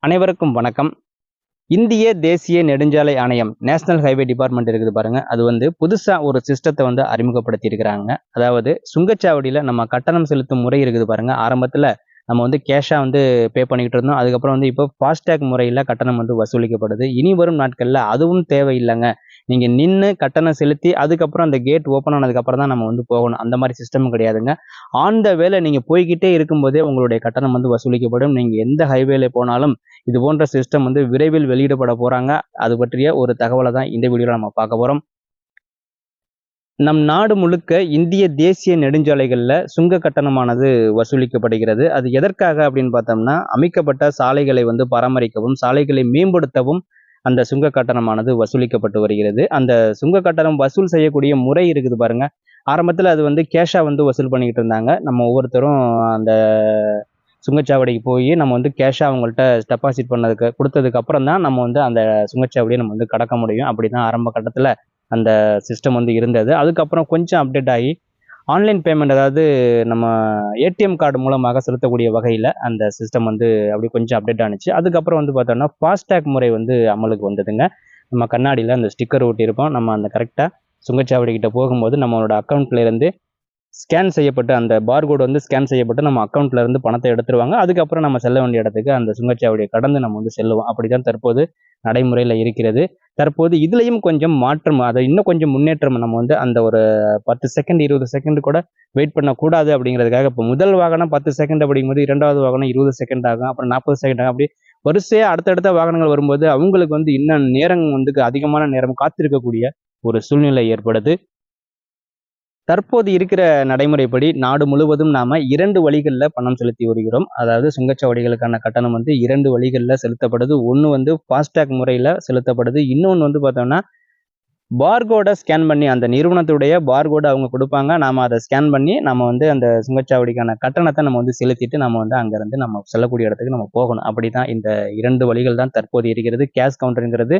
அனைவருக்கும் வணக்கம். இந்திய தேசிய நெடுஞ்சாலை ஆணையம் நேஷனல் ஹைவே டிபார்ட்மெண்ட் இருக்குது பாருங்க. அது புதுசா ஒரு சிஸ்டத்தை அறிமுகப்படுத்தி இருக்கிறாங்க. அதாவது சுங்கச்சாவடியில நம்ம கட்டணம் செலுத்தும் முறை இருக்குது பாருங்க. ஆரம்பத்துல நம்ம கேஷா பே பண்ணிக்கிட்டு இருந்தோம். அதுக்கப்புறம் இப்போ ஃபாஸ்டேக் முறையில கட்டணம் வசூலிக்கப்படுது. இனி வரும் நாட்கள்ல அதுவும் தேவையில்லைங்க. நீங்க நின்று கட்டணம் செலுத்தி அதுக்கப்புறம் அந்த கேட் ஓப்பன் ஆனதுக்கு அப்புறம் தான் நம்ம போகணும். அந்த மாதிரி சிஸ்டம் கிடையாதுங்க. ஆன் த வேல நீங்க போய்கிட்டே இருக்கும்போதே உங்களுடைய கட்டணம் வசூலிக்கப்படும். நீங்க எந்த ஹைவேல போனாலும் இது போன்ற சிஸ்டம் விரைவில் வெளியிடப்பட போறாங்க. அது பற்றிய ஒரு தகவலை தான் இந்த வீடியோல நம்ம பார்க்க போறோம். நம் நாடு முழுக்க இந்திய தேசிய நெடுஞ்சாலைகள்ல சுங்க கட்டணமானது வசூலிக்கப்படுகிறது. அது எதற்காக அப்படின்னு பார்த்தோம்னா, அமைக்கப்பட்ட சாலைகளை பராமரிக்கவும், சாலைகளை மேம்படுத்தவும் அந்த சுங்க கட்டணமானது வசூலிக்கப்பட்டு வருகிறது. அந்த சுங்க கட்டணம் வசூல் செய்யக்கூடிய முறை இருக்குது பாருங்க. ஆரம்பத்துல அது கேஷா வசூல் பண்ணிக்கிட்டு இருந்தாங்க. நம்ம ஒவ்வொருத்தரும் அந்த சுங்கச்சாவடிக்கு போய் நம்ம கேஷா அவங்கள்ட்ட டெபாசிட் கொடுத்ததுக்கு அப்புறம் தான் நம்ம அந்த சுங்கச்சாவடியை நம்ம கடக்க முடியும். அப்படிதான் ஆரம்ப கட்டத்துல அந்த சிஸ்டம் இருந்தது. அதுக்கப்புறம் கொஞ்சம் அப்டேட் ஆகி ஆன்லைன் பேமெண்ட், அதாவது நம்ம ஏடிஎம் கார்டு மூலமாக செலுத்தக்கூடிய வகையில் அந்த சிஸ்டம் அப்படி கொஞ்சம் அப்டேட் ஆனிச்சு. அதுக்கப்புறம் பார்த்தோம்னா ஃபாஸ்டேக் முறை அமலுக்கு வந்ததுங்க. நம்ம கண்ணாடியில் அந்த ஸ்டிக்கர் ஒட்டியிருப்போம். நம்ம அந்த கரெக்டாக சுங்கச்சாவடி கிட்ட போகும்போது நம்மளோட அக்கௌண்ட்லேருந்து ஸ்கேன் செய்யப்பட்டு அந்த பார்கோடு ஸ்கேன் செய்யப்பட்டு நம்ம அக்கௌண்ட்ல இருந்து பணத்தை எடுத்துருவாங்க. அதுக்கப்புறம் நம்ம செல்ல வேண்டிய இடத்துக்கு அந்த சுங்கச்சாவடியை கடந்து நம்ம செல்லுவோம். அப்படிதான் தற்போது நடைமுறையில் இருக்கிறது. தற்போது இதுலயும் கொஞ்சம் மாற்றம், அதை இன்னும் கொஞ்சம் முன்னேற்றம் நம்ம அந்த ஒரு 10 செகண்ட் 20 செகண்ட் கூட வெயிட் பண்ணக்கூடாது அப்படிங்கிறதுக்காக இப்போ முதல் வாகனம் 10 செகண்ட் அப்படிங்கும்போது இரண்டாவது வாகனம் 20 செகண்ட் ஆகும், அப்புறம் 40 செகண்ட் ஆகும். அப்படி வரிசையா அடுத்தடுத்த வாகனங்கள் வரும்போது அவங்களுக்கு இன்னும் நேரம் அதிகமான நேரம் காத்திருக்கக்கூடிய ஒரு சூழ்நிலை ஏற்படுது. தற்போது இருக்கிற நடைமுறைப்படி நாடு முழுவதும் நாம 2 வழிகளில் பணம் செலுத்தி வருகிறோம். அதாவது சுங்கச்சாவடிகளுக்கான கட்டணம் 2 வழிகளில் செலுத்தப்படுது. ஒன்று ஃபாஸ்டேக் முறையில் செலுத்தப்படுது. இன்னொன்று பார்த்தோம்னா பார்கோடை ஸ்கேன் பண்ணி, அந்த நிறுவனத்துடைய பார்கோடை அவங்க கொடுப்பாங்க. நாம அதை ஸ்கேன் பண்ணி நம்ம அந்த சுங்கச்சாவடிக்கான கட்டணத்தை நம்ம செலுத்திட்டு நம்ம அங்கிருந்து நம்ம செல்லக்கூடிய இடத்துக்கு நம்ம போகணும். அப்படிதான் இந்த 2 வழிகள் தான் தற்போது இருக்கிறது. கேஷ் கவுண்டருங்கிறது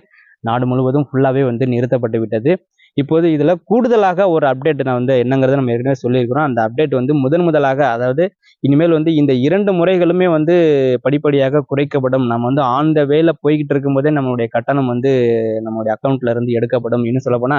நாடு முழுவதும் ஃபுல்லாவே நிறுத்தப்பட்டு விட்டது. இப்போது இதுல கூடுதலாக ஒரு அப்டேட் நான் என்னங்கிறத நம்ம ஏற்கனவே சொல்லியிருக்கிறோம். அந்த அப்டேட் முதலாக, அதாவது இனிமேல் இந்த 2 முறைகளுமே படிப்படியாக குறைக்கப்படும். நம்ம ஆன் த வேல போய்கிட்டு இருக்கும்போதே நம்மளுடைய கட்டணம் நம்மளுடைய அக்கௌண்ட்ல இருந்து எடுக்கப்படும். இன்னும் சொல்ல போனா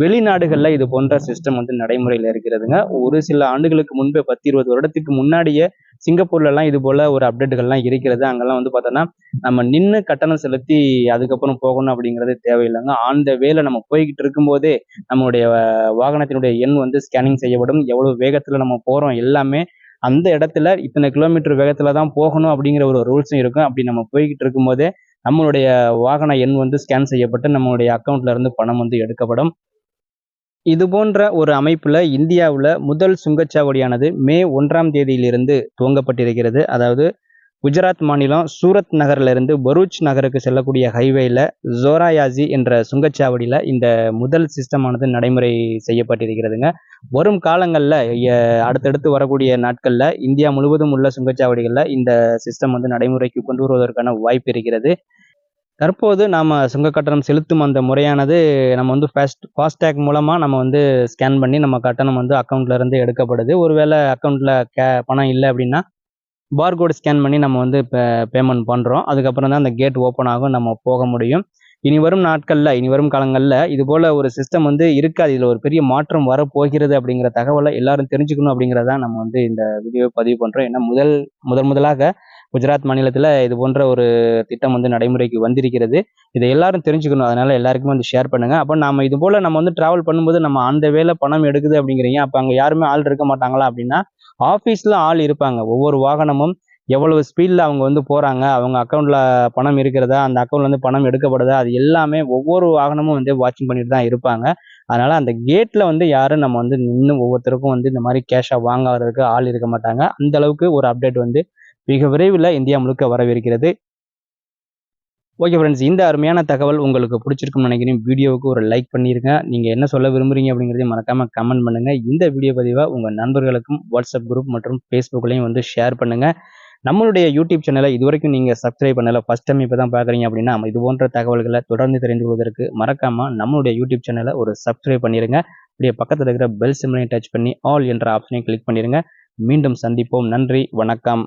வெளிநாடுகள்ல இது போன்ற சிஸ்டம் நடைமுறையில இருக்கிறதுங்க. ஒரு சில ஆண்டுகளுக்கு முன்பே 10-20 வருடத்துக்கு முன்னாடியே சிங்கப்பூர்ல எல்லாம் இது போல ஒரு அப்டேட்டுகள்லாம் இருக்கிறது. அங்கெல்லாம் பார்த்தோம்னா நம்ம நின்று கட்டணம் செலுத்தி அதுக்கப்புறம் போகணும் அப்படிங்கிறது தேவையில்லைங்க. ஆன் த வேல நம்ம போய்கிட்டு இருக்கும்போதே நம்மளுடைய வாகனத்தினுடைய எண் ஸ்கேனிங் செய்யப்படும். எவ்வளவு வேகத்துல நம்ம போறோம் எல்லாமே அந்த இடத்துல இத்தனை கிலோமீட்டர் வேகத்துல தான் போகணும் அப்படிங்கிற ஒரு ரூல்ஸும் இருக்கும். அப்படி நம்ம போய்கிட்டு இருக்கும்போதே நம்மளுடைய வாகன எண் ஸ்கேன் செய்யப்பட்டு நம்மளுடைய அக்கௌண்ட்ல இருந்து பணம் எடுக்கப்படும். இது போன்ற ஒரு அமைப்புல இந்தியாவுல முதல் சுங்கச்சாவடியானது மே 1ஆம் தேதியிலிருந்து துவங்கப்பட்டிருக்கிறது. அதாவது குஜராத் மாநிலம் சூரத் நகர்ல இருந்து பரூச் நகருக்கு செல்லக்கூடிய ஹைவேல ஜோராயாசி என்ற சுங்கச்சாவடியில இந்த முதல் சிஸ்டமானது நடைமுறை செய்யப்பட்டிருக்கிறதுங்க. வரும் காலங்கள்ல அடுத்தடுத்து வரக்கூடிய நாட்கள்ல இந்தியா முழுவதும் உள்ள சுங்கச்சாவடிகள்ல இந்த சிஸ்டம் நடைமுறைக்கு கொண்டு வருவதற்கான வாய்ப்பு இருக்கிறது. தற்போது நாம சுங்க கட்டணம் செலுத்தும் அந்த முறையானது நம்ம ஃபாஸ்டேக் மூலமா நம்ம ஸ்கேன் பண்ணி நம்ம கட்டணம் அக்கௌண்ட்ல இருந்து எடுக்கப்படுது. ஒருவேளை அக்கௌண்ட்ல பணம் இல்லை அப்படின்னா பார்கோடு ஸ்கேன் பண்ணி நம்ம பேமெண்ட் பண்றோம். அதுக்கப்புறம் தான் அந்த கேட் ஓப்பன் ஆகும், நம்ம போக முடியும். இனி வரும் நாட்கள்ல, இனி வரும் காலங்கள்ல இது போல ஒரு சிஸ்டம் இருக்காது. இதுல ஒரு பெரிய மாற்றம் வரப்போகிறது அப்படிங்கிற தகவலை எல்லாரும் தெரிஞ்சுக்கணும் அப்படிங்கிறதா நம்ம இந்த வீடியோ பதிவு பண்றோம். ஏன்னா முதலாக குஜராத் மாநிலத்துல இது போன்ற ஒரு திட்டம் நடைமுறைக்கு வந்திருக்கிறது. இதை எல்லாரும் தெரிஞ்சுக்கணும். அதனால எல்லாருக்குமே ஷேர் பண்ணுங்க. அப்போ நாம இது போல நம்ம டிராவல் பண்ணும்போது நம்ம அந்த வேலை பணம் எடுக்குது அப்படிங்கிறீங்க, அப்ப அங்க யாருமே ஆள் இருக்க மாட்டாங்களா அப்படின்னா ஆபீஸ்ல ஆள் இருப்பாங்க. ஒவ்வொரு வாகனமும் எவ்வளவு ஸ்பீட்ல அவங்க போறாங்க, அவங்க அக்கௌண்ட்ல பணம் இருக்கிறதா, அந்த அக்கௌண்ட்ல பணம் எடுக்கப்படுதா, அது எல்லாமே ஒவ்வொரு வாகனமும் வாட்சிங் பண்ணிட்டு தான் இருப்பாங்க. அதனால அந்த கேட்ல யாரும் நம்ம நின்று ஒவ்வொருத்தருக்கும் இந்த மாதிரி கேஷா வாங்குறதுக்கு ஆள் இருக்க மாட்டாங்க. அந்த அளவுக்கு ஒரு அப்டேட் மிக விரைவில் இந்தியா முழுக்க வரவிருக்கிறது. ஓகே ஃப்ரெண்ட்ஸ், இந்த அருமையான தகவல் உங்களுக்கு பிடிச்சிருக்கும்னு நினைக்கிறேன். வீடியோவுக்கு ஒரு லைக் பண்ணிருங்க. நீங்க என்ன சொல்ல விரும்புறீங்க அப்படிங்கிறதையும் மறக்காம கமெண்ட் பண்ணுங்க. இந்த வீடியோ பதிவை உங்க நண்பர்களுக்கும் வாட்ஸ்அப் குரூப் மற்றும் ஃபேஸ்புக்லையும் ஷேர் பண்ணுங்க. நம்மளுடைய யூடியூப் சேனலை இதுவரைக்கும் நீங்க சப்ஸ்கிரைப் பண்ணல, ஃபர்ஸ்ட் டைம் இப்பதான் பாக்குறீங்க அப்படின்னா இது போன்ற தகவல்களை தொடர்ந்து தெரிந்து கொள்வதற்கு மறக்காம நம்மளுடைய யூடியூப் சேனலை ஒரு சப்ஸ்கிரைப் பண்ணிருங்க. அப்படியே பக்கத்துல இருக்கிற பெல் சிம்பலையும் டச் பண்ணி ஆல் என்ற ஆப்ஷனையும் கிளிக் பண்ணிருங்க. மீண்டும் சந்திப்போம். நன்றி, வணக்கம்.